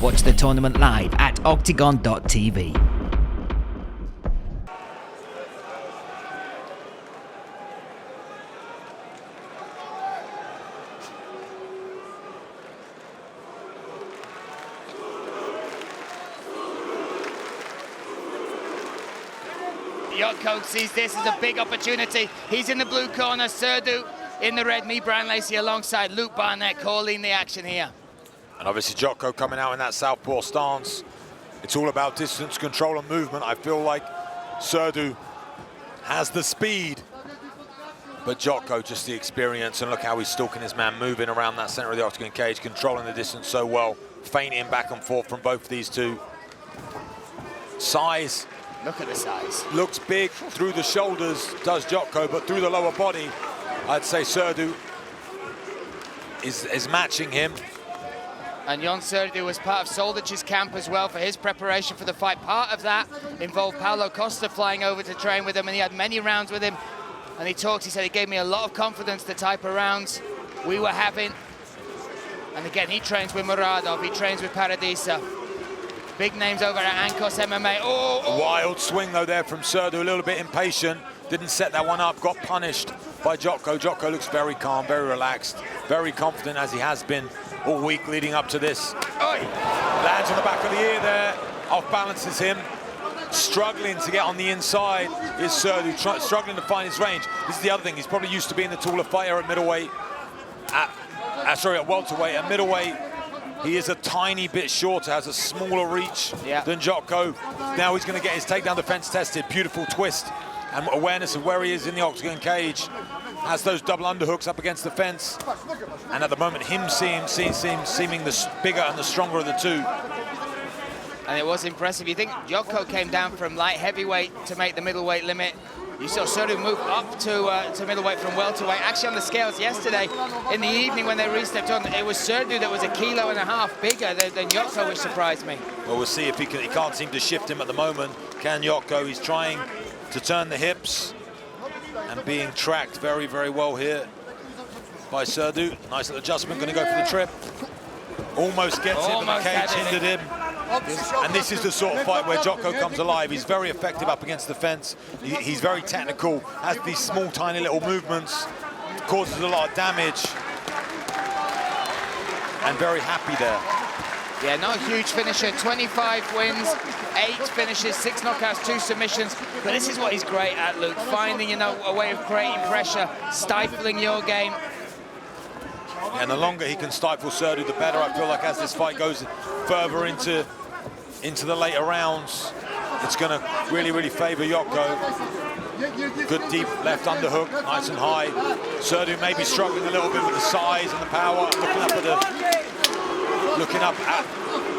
Watch the tournament live at OKTAGON.tv. Jotko sees this as a big opportunity. He's in the blue corner, Surdu in the red, me, Brian Lacey, alongside Luke Barnett calling the action here. And obviously Jotko coming out in that southpaw stance. It's all about distance control and movement. I feel like Surdu has the speed, but Jotko just the experience, and look how he's stalking his man, moving around that center of the octagon cage, controlling the distance so well, feinting back and forth from both of these two. Size. Look at the size. Looks big through the shoulders, does Jotko, but through the lower body, I'd say Surdu is matching him. And Jon Surdu was part of Soldic's camp as well for his preparation for the fight. Part of that involved Paulo Costa flying over to train with him, and he had many rounds with him. And he said, he gave me a lot of confidence, the type of rounds we were having. And again, he trains with Muradov, he trains with Paradisa. Big names over at Ankos MMA. Oh. Wild swing though there from Surdu, a little bit impatient. Didn't set that one up, got punished by Jotko. Jotko looks very calm, very relaxed, very confident as he has been all week leading up to this. Oy. Lands on the back of the ear there, off balances him. Struggling to get on the inside is Surdu, struggling to find his range. This is the other thing, he's probably used to being the taller fighter at middleweight. At welterweight. At middleweight, he is a tiny bit shorter, has a smaller reach than Jotko. Now he's going to get his takedown defense tested. Beautiful twist and awareness of where he is in the octagon cage. Has those double underhooks up against the fence. And at the moment, him seeming the bigger and the stronger of the two. And it was impressive. You think Jotko came down from light heavyweight to make the middleweight limit. You saw Seru move up to middleweight from welterweight. Actually, on the scales yesterday, in the evening when they re-stepped on, it was Surdu that was 1.5 kilos bigger than Jotko, which surprised me. Well, we'll see if he can't seem to shift him at the moment. Can Jotko? He's trying to turn the hips and being tracked very, very well here by Surdu. Nice little adjustment, going to go for the trip. Almost gets it, but the cage hindered him. And this is the sort of fight where Jotko comes alive. He's very effective up against the fence. He's very technical, has these small, tiny little movements, causes a lot of damage, and very happy there. Yeah, not a huge finisher. 25 wins, 8 finishes, 6 knockouts, 2 submissions. But this is what he's great at, Luke. Finding, a way of creating pressure, stifling your game. And the longer he can stifle Surdu, the better. I feel like as this fight goes further into the later rounds, it's going to really, really favor Jotko. Good deep left underhook, nice and high. Surdu may be struggling a little bit with the size and the power. Looking up at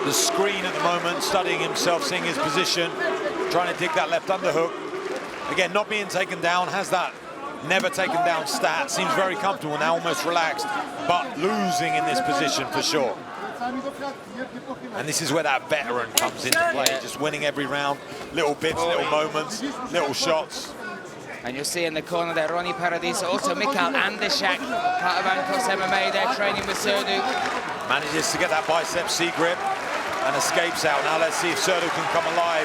the screen at the moment, studying himself, seeing his position, trying to dig that left underhook. Again, not being taken down, has that never taken down stat, seems very comfortable now, almost relaxed, but losing in this position for sure. And this is where that veteran comes into play, just winning every round, little bits, little moments, little shots. And you'll see in the corner there, Ronnie Paradiso, also Mikhail Andeshak, part of Ankos MMA, they're training with Surdu. Manages to get that bicep C-grip and escapes out. Now let's see if Surdu can come alive.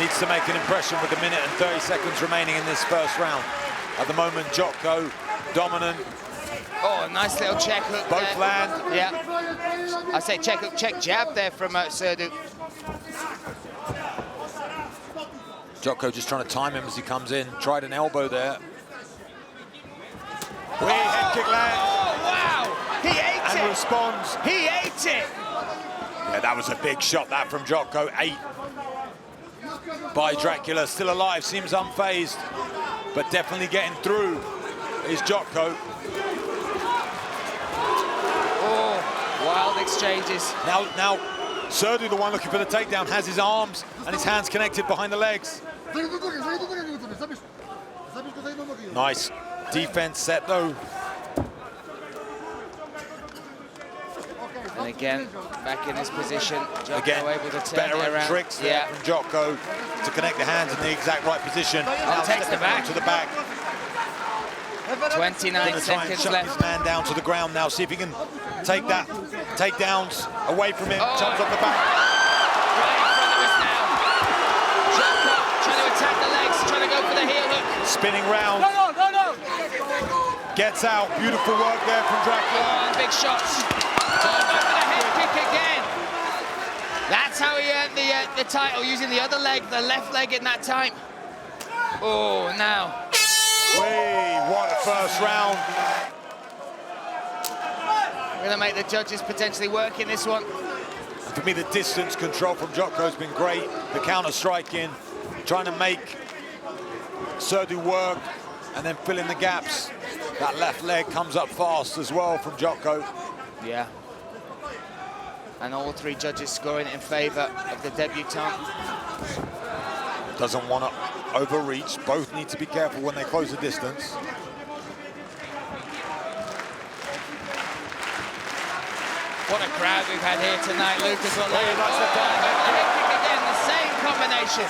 Needs to make an impression with 1 minute and 30 seconds remaining in this first round. At the moment, Jotko dominant. Oh, a nice little check hook Both there. land. Yeah. I say check hook, check jab there from Surdu. Jotko just trying to time him as he comes in. Tried an elbow there. Head kick lands. Oh, wow. He ate it. And responds. He ate it. Yeah, that was a big shot, that from Jotko. 8 by Dracula. Still alive, seems unfazed, but definitely getting through is Jotko. Oh, wild exchanges. Now, Surdu, the one looking for the takedown, has his arms and his hands connected behind the legs. Nice defense set though. And again, back in his position. Jotko Again, able to turn better it around. tricks there from Jotko to connect the hands in the exact right position. Now takes the back. to the back. 29 seconds Shut left. his man down to the ground now. See if he can take that takedowns away from him, Oh, jumps off the back. Right in front of us now. Jotko trying to attack the legs, trying to go for the heel hook. Spinning round. Gets out. Beautiful work there from Dracula. Oh, and big shots. Oh, go for the head kick again. That's how he earned the title, using the other leg, the left leg in that time. Oh, now. Wait, what a first round. We're going to make the judges potentially work in this one. For me, the distance control from Jotko has been great. The counter striking, trying to make Surdu work and then fill in the gaps. That left leg comes up fast as well from Jotko. Yeah. And all three judges scoring in favor of the debutant. Doesn't want to overreach. Both need to be careful when they close the distance. What a crowd we've had here tonight, Lucas. What Very nice left arm. head kick again, the same combination.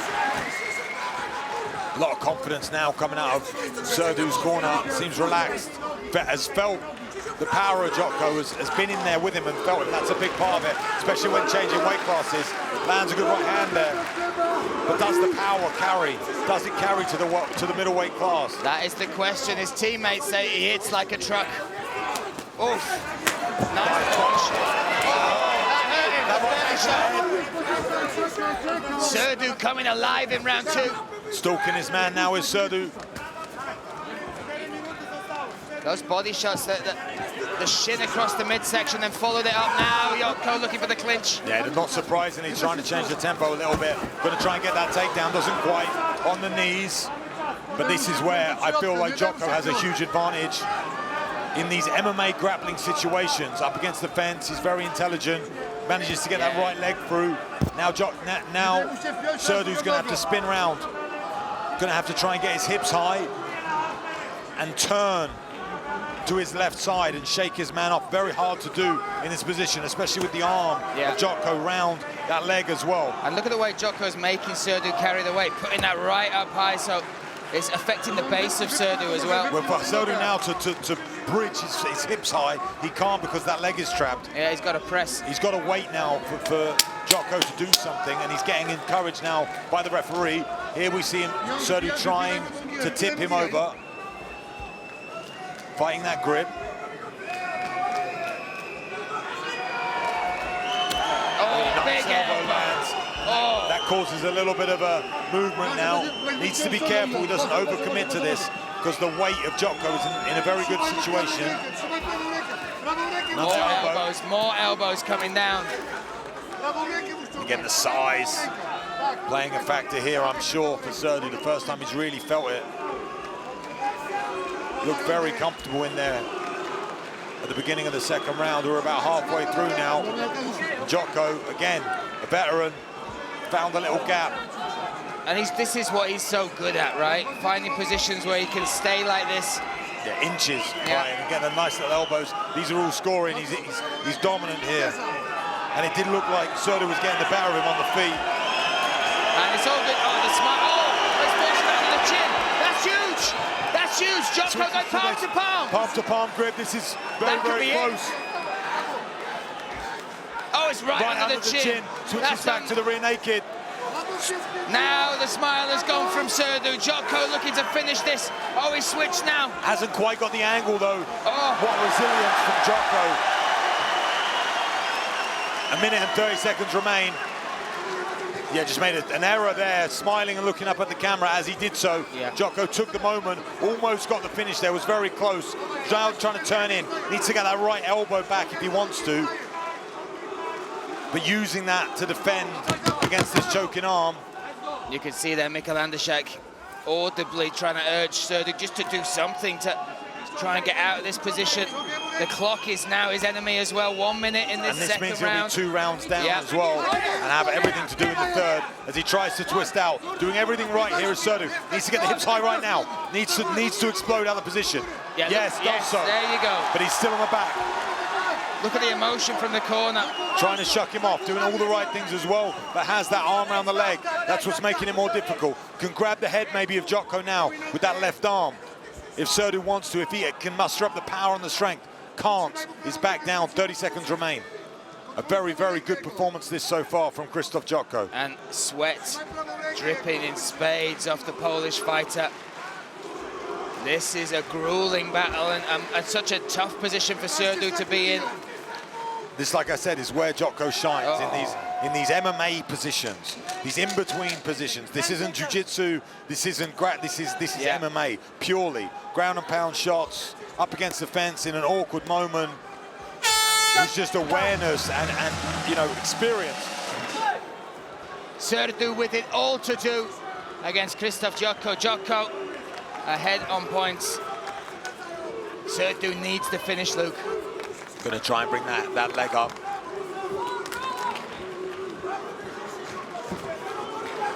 A lot of confidence now coming out of Surdu's corner. Seems relaxed. Has felt the power of Jotko, has been in there with him and felt it. That's a big part of it, especially when changing weight classes. Lands a good right hand there. But does the power carry? Does it carry to the middleweight class? That is the question. His teammates say he hits like a truck. Oof. Nice punch. Oh, that hurt him. Surdu coming alive in round two. Stalking his man now is Surdu. Those body shots, the shin across the midsection, then followed it up now. Jotko looking for the clinch. Yeah, not surprisingly trying to change the tempo a little bit. Going to try and get that takedown, doesn't quite, on the knees. But this is where I feel like Jotko has a huge advantage in these MMA grappling situations. Up against the fence, he's very intelligent, manages to get that right leg through. Now Surdu's going to have to spin round. Going to have to try and get his hips high and turn to his left side and shake his man off. Very hard to do in this position, especially with the arm of Jotko round that leg as well. And look at the way Jotko is making Surdu carry the weight, putting that right up high, so it's affecting the base of Surdu as well. Well, for Surdu now to bridge his hips high, he can't because that leg is trapped. Yeah, he's got to press. He's got to wait now for Jotko to do something, and he's getting encouraged now by the referee. Here we see him, Surdu trying to tip him over. Fighting that grip. Oh, nice big elbow. lands. Oh. That causes a little bit of a movement now. Needs to be careful he doesn't overcommit to this because the weight of Jotko is in a very good situation. More elbows coming down. Again, the size playing a factor here, I'm sure, for Surdu. The first time he's really felt it. Looked very comfortable in there at the beginning of the second round. We're about halfway through now. Jotko, again, a veteran, found a little gap. And this is what he's so good at, right? Finding positions where he can stay like this. Yeah, inches, right, and again, the nice little elbows. These are all scoring, he's dominant here. And it did look like Surdu was getting the better of him on the feet. And it's all good. Oh, the smart. Oh, it's pushed down to the chin. That's huge. That's huge. Jotko got palm to palm. Palm to palm grip. This is very, very close. Oh, it's right under the chin. Switches back to the rear naked. Now the smile has gone from Surdu. Jotko looking to finish this. Oh, he switched now. Hasn't quite got the angle though. Oh. What resilience from Jotko. A minute and 30 seconds remain. Yeah, just made an error there, smiling and looking up at the camera as he did so. Yeah. Jotko took the moment, almost got the finish there, was very close. Now trying to turn in, needs to get that right elbow back if he wants to. But using that to defend against this choking arm. You can see there Mikkel Anderschak audibly trying to urge Surdu just to do something to try and get out of this position. The clock is now his enemy as well. 1 minute in this second round. And this means he'll be 2 rounds down as well and have everything to do in the third as he tries to twist out. Doing everything right here is Surdu. Needs to get the hips high right now. Needs to explode out of the position. Yeah, yes, does so. There you go. But he's still on the back. Look at the emotion from the corner. Trying to shuck him off, doing all the right things as well, but has that arm around the leg. That's what's making it more difficult. Can grab the head maybe of Jotko now with that left arm. If Surdu wants to, if he can muster up the power and the strength. Can't. He's back down, 30 seconds remain. A very, very good performance this so far from Krzysztof Jotko. And sweat dripping in spades off the Polish fighter. This is a grueling battle and such a tough position for Surdu to be in. This, like I said, is where Jotko shines, in these MMA positions, these in-between positions. This isn't jiu-jitsu, this isn't this is MMA, purely. Ground and pound shots, up against the fence in an awkward moment. It's just awareness and you know, experience. Surdu with it all to do against Krzysztof Jotko. Jotko ahead on points. Surdu needs the finish, Luke. Gonna try and bring that leg up.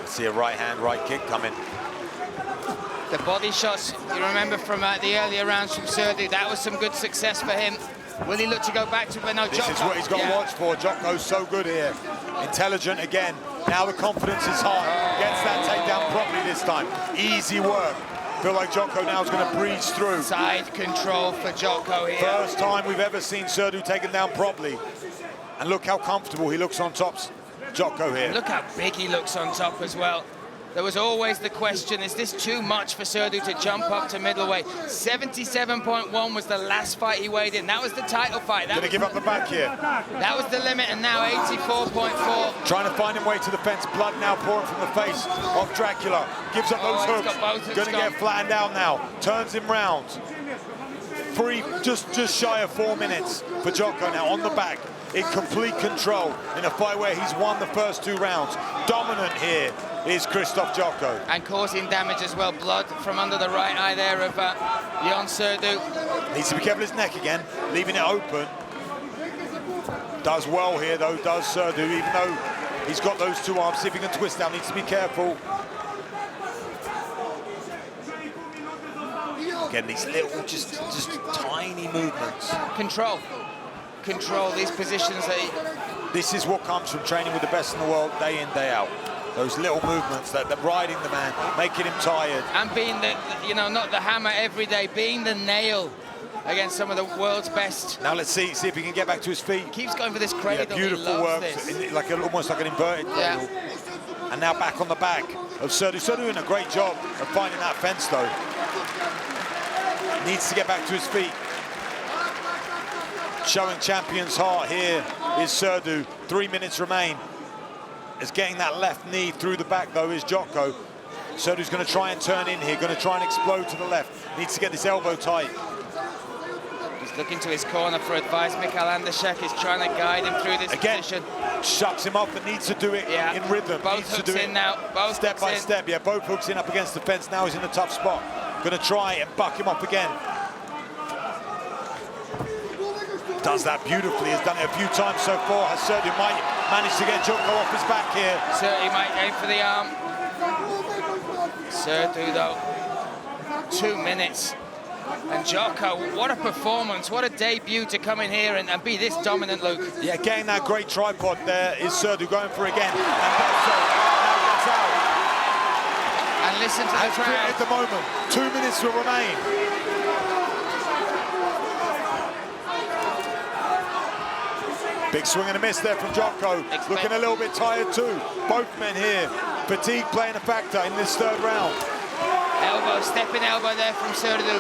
See a right hand, right kick coming. The body shots, you remember from the earlier rounds from Surdu, that was some good success for him. Will he look to go back to Jotko? This is what he's got to watch for. Jotko's so good here. Intelligent again. Now the confidence is high. Gets that takedown properly this time. Easy work. Feel like Jotko now is going to breeze through. Side control for Jotko here. First time we've ever seen Surdu taken down properly. And look how comfortable he looks on top, Jotko here. Look how big he looks on top as well. There was always the question, is this too much for Surdu to jump up to middleweight? 77.1 was the last fight he weighed in. That was the title fight. Going to give up the back here. That was the limit, and now 84.4. Trying to find him way to the fence. Blood now pouring from the face of Dracula. Gives up those hooks. Going to get flattened out now. Turns him round. Just shy of 4 minutes for Jotko now on the back. In complete control in a fight where he's won the first 2 rounds. Dominant here is Krzysztof Jotko. And causing damage as well. Blood from under the right eye there of Jan Surdu. Needs to be careful his neck again, leaving it open. Does well here though, does Surdu, even though he's got those 2 arms. See if he can twist down, needs to be careful. Again, these little, just tiny movements. Control these positions. This is what comes from training with the best in the world day in, day out. Those little movements, that riding the man, making him tired. And being the, you know, not the hammer every day, being the nail against some of the world's best. Now let's see if he can get back to his feet. Keeps going for this cradle. Yeah, beautiful work, almost like an inverted cradle. And now back on the back of Surdu. Surdu doing a great job of finding that fence though. Needs to get back to his feet. Showing champion's heart here is Surdu. 3 minutes remain. Is getting that left knee through the back though is Jotko. Surdu's going to try and turn in here, going to try and explode to the left. Needs to get this elbow tight. He's looking to his corner for advice. Mikhail Andrzejczyk is trying to guide him through this position. Shuts him up, but needs to do it in rhythm. Both hooks in now. Both step by step. Yeah, both hooks in up against the fence. Now he's in a tough spot. Going to try and buck him up again. Does that beautifully, has done it a few times so far. Has Surdu might manage to get Jotko off his back here. Surdu might aim for the arm. Surdu though, 2 minutes. And Jotko, what a performance, what a debut to come in here and be this dominant, Luke. Yeah, getting that great tripod there is Surdu going for it again. And that's so, now gets out. And listen to the crowd. At the moment, 2 minutes will remain. Big swing and a miss there from Jotko. Looking a little bit tired too. Both men here. Fatigue playing a factor in this 3rd round. Elbow, stepping elbow there from Surdu.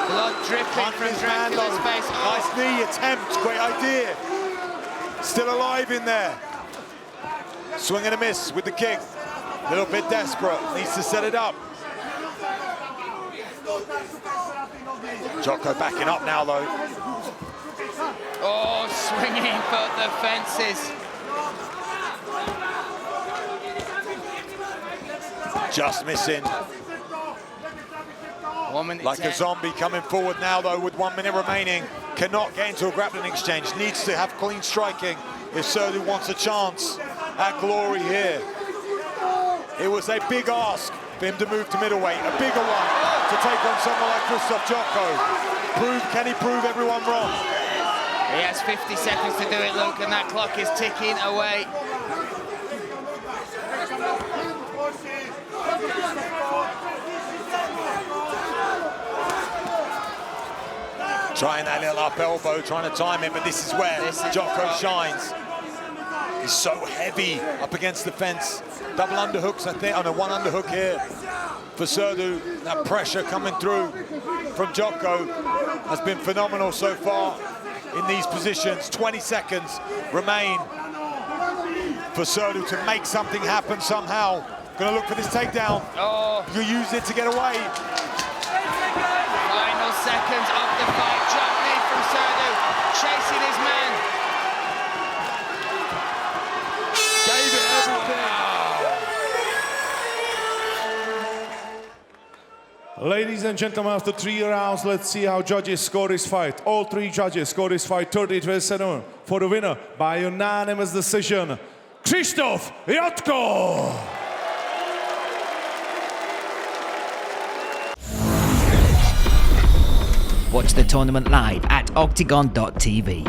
Blood dripping from Dracula's face. Nice knee attempt, great idea. Still alive in there. Swing and a miss with the kick. A little bit desperate, needs to set it up. Jotko backing up now though. Oh, swinging for the fences. Just missing. 1 minute like 10. a zombie coming forward now though with 1 minute remaining. Cannot get into a grappling exchange. Needs to have clean striking if Surdu wants a chance at glory here. It was a big ask for him to move to middleweight. A bigger one to take on someone like Krzysztof Jotko. Can he prove everyone wrong? He has 50 seconds to do it, Luke, and that clock is ticking away. Trying that little up elbow, trying to time it, but this is where Jotko shines. He's so heavy up against the fence. Double underhooks, I think. Oh no, one underhook here for Surdu. That pressure coming through from Jotko has been phenomenal so far in these positions. 20 seconds remain for Surdu to make something happen somehow. Gonna look for this takedown. Oh. You use it to get away. Final seconds of the fight. Jump lead from Surdu, chasing his man. Gave it everything. Ladies and gentlemen, after 3 rounds, let's see how judges score this fight. All 3 judges score this fight 30-27 for the winner by unanimous decision, KRZYSZTOF Jotko. Watch the tournament live at OKTAGON.tv.